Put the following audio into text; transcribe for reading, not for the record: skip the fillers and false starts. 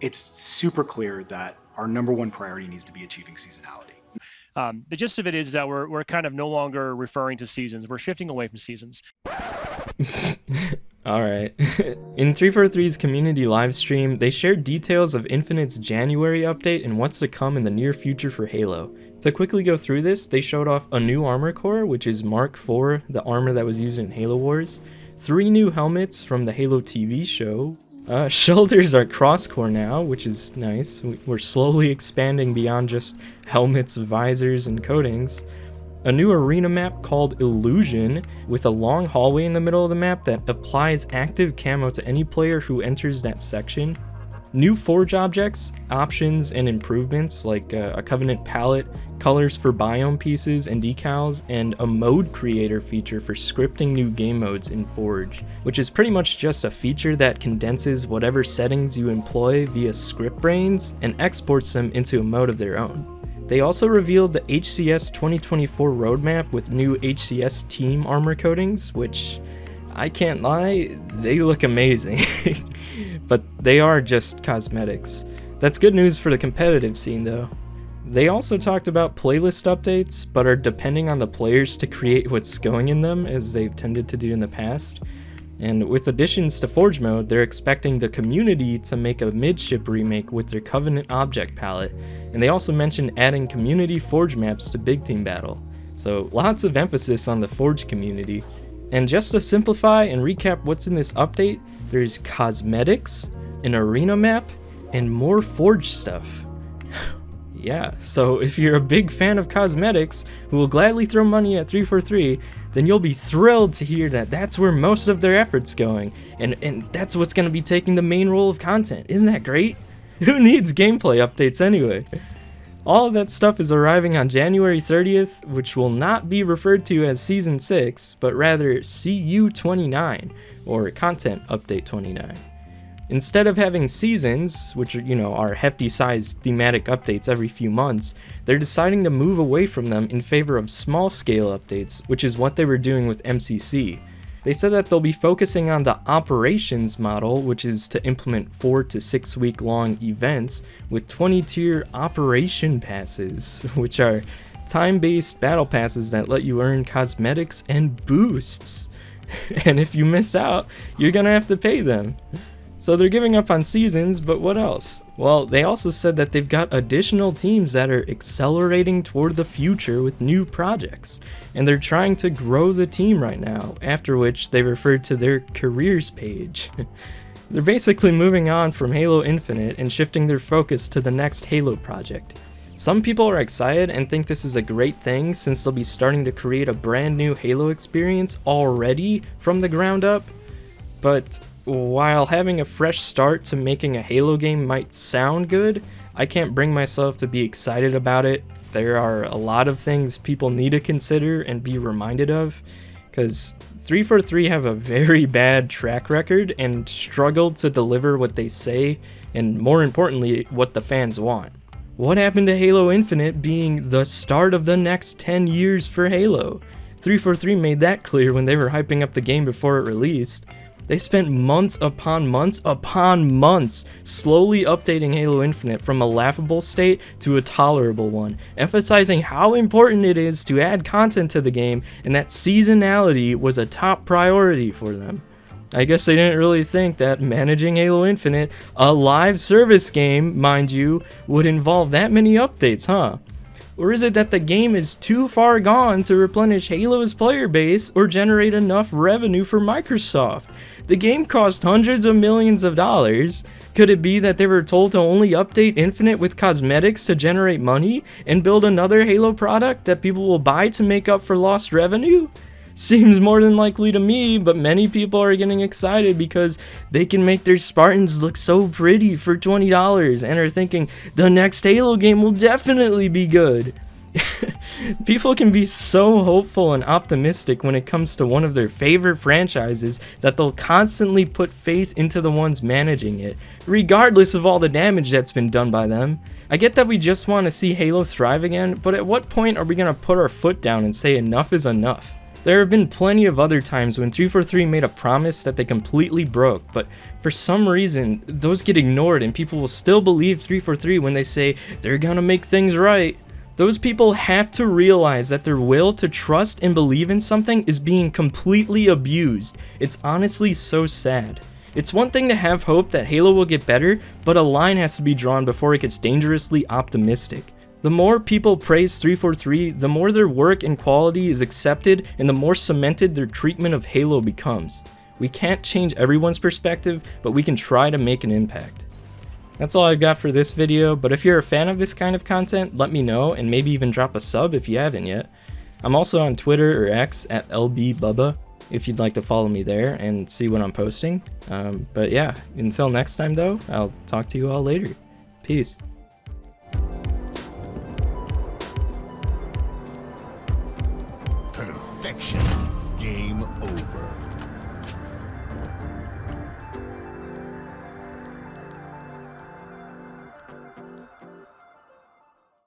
it's super clear that our number one priority needs to be achieving seasonality. The gist of it is that we're kind of no longer referring to seasons. We're shifting away from seasons. Alright. In 343's community livestream, they shared details of Infinite's January update and what's to come in the near future for Halo. To quickly go through this, they showed off a new armor core, which is Mark IV, the armor that was used in Halo Wars, 3 new helmets from the Halo TV show. Shoulders are cross-core now, which is nice. We're slowly expanding beyond just helmets, visors, and coatings. A new arena map called Illusion, with a long hallway in the middle of the map that applies active camo to any player who enters that section. New Forge objects, options, and improvements like a Covenant palette, colors for biome pieces and decals, and a mode creator feature for scripting new game modes in Forge, which is pretty much just a feature that condenses whatever settings you employ via script brains and exports them into a mode of their own. They also revealed the HCS 2024 roadmap with new HCS team armor coatings, which, I can't lie, they look amazing. But they are just cosmetics. That's good news for the competitive scene though. They also talked about playlist updates, but are depending on the players to create what's going in them, as they've tended to do in the past. And with additions to Forge mode, they're expecting the community to make a midship remake with their Covenant object palette, and they also mentioned adding community Forge maps to Big Team Battle. So lots of emphasis on the Forge community. And just to simplify and recap what's in this update, there's cosmetics, an arena map, and more Forge stuff. Yeah, so if you're a big fan of cosmetics who will gladly throw money at 343, then you'll be thrilled to hear that that's where most of their effort's going, and that's what's going to be taking the main role of content. Isn't that great? Who needs gameplay updates anyway? All of that stuff is arriving on January 30th, which will not be referred to as Season 6, but rather CU29, or Content Update 29. Instead of having seasons, which are hefty-sized thematic updates every few months, they're deciding to move away from them in favor of small-scale updates, which is what they were doing with MCC. They said that they'll be focusing on the operations model, which is to implement 4 to 6 week long events with 20-tier operation passes, which are time-based battle passes that let you earn cosmetics and boosts. And if you miss out, you're gonna have to pay them. So they're giving up on seasons, but what else? Well, they also said that they've got additional teams that are accelerating toward the future with new projects, and they're trying to grow the team right now, after which they referred to their careers page. They're basically moving on from Halo Infinite and shifting their focus to the next Halo project. Some people are excited and think this is a great thing since they'll be starting to create a brand new Halo experience already from the ground up, but while having a fresh start to making a Halo game might sound good, I can't bring myself to be excited about it. There are a lot of things people need to consider and be reminded of, because 343 have a very bad track record and struggled to deliver what they say, and more importantly, what the fans want. What happened to Halo Infinite being the start of the next 10 years for Halo? 343 made that clear when they were hyping up the game before it released. They spent months upon months slowly updating Halo Infinite from a laughable state to a tolerable one, emphasizing how important it is to add content to the game and that seasonality was a top priority for them. I guess they didn't really think that managing Halo Infinite, a live service game, mind you, would involve that many updates, huh? Or is it that the game is too far gone to replenish Halo's player base or generate enough revenue for Microsoft? The game cost hundreds of millions of dollars. Could it be that they were told to only update Infinite with cosmetics to generate money and build another Halo product that people will buy to make up for lost revenue? Seems more than likely to me, but many people are getting excited because they can make their Spartans look so pretty for $20 and are thinking the next Halo game will definitely be good. People can be so hopeful and optimistic when it comes to one of their favorite franchises that they'll constantly put faith into the ones managing it, regardless of all the damage that's been done by them. I get that we just want to see Halo thrive again, but at what point are we going to put our foot down and say enough is enough? There have been plenty of other times when 343 made a promise that they completely broke, but for some reason, those get ignored and people will still believe 343 when they say they're gonna make things right. Those people have to realize that their will to trust and believe in something is being completely abused. It's honestly so sad. It's one thing to have hope that Halo will get better, but a line has to be drawn before it gets dangerously optimistic. The more people praise 343, the more their work and quality is accepted and the more cemented their treatment of Halo becomes. We can't change everyone's perspective, but we can try to make an impact. That's all I've got for this video, but if you're a fan of this kind of content, let me know and maybe even drop a sub if you haven't yet. I'm also on Twitter or X at LBBubba if you'd like to follow me there and see what I'm posting. But yeah, until next time though, I'll talk to you all later. Peace.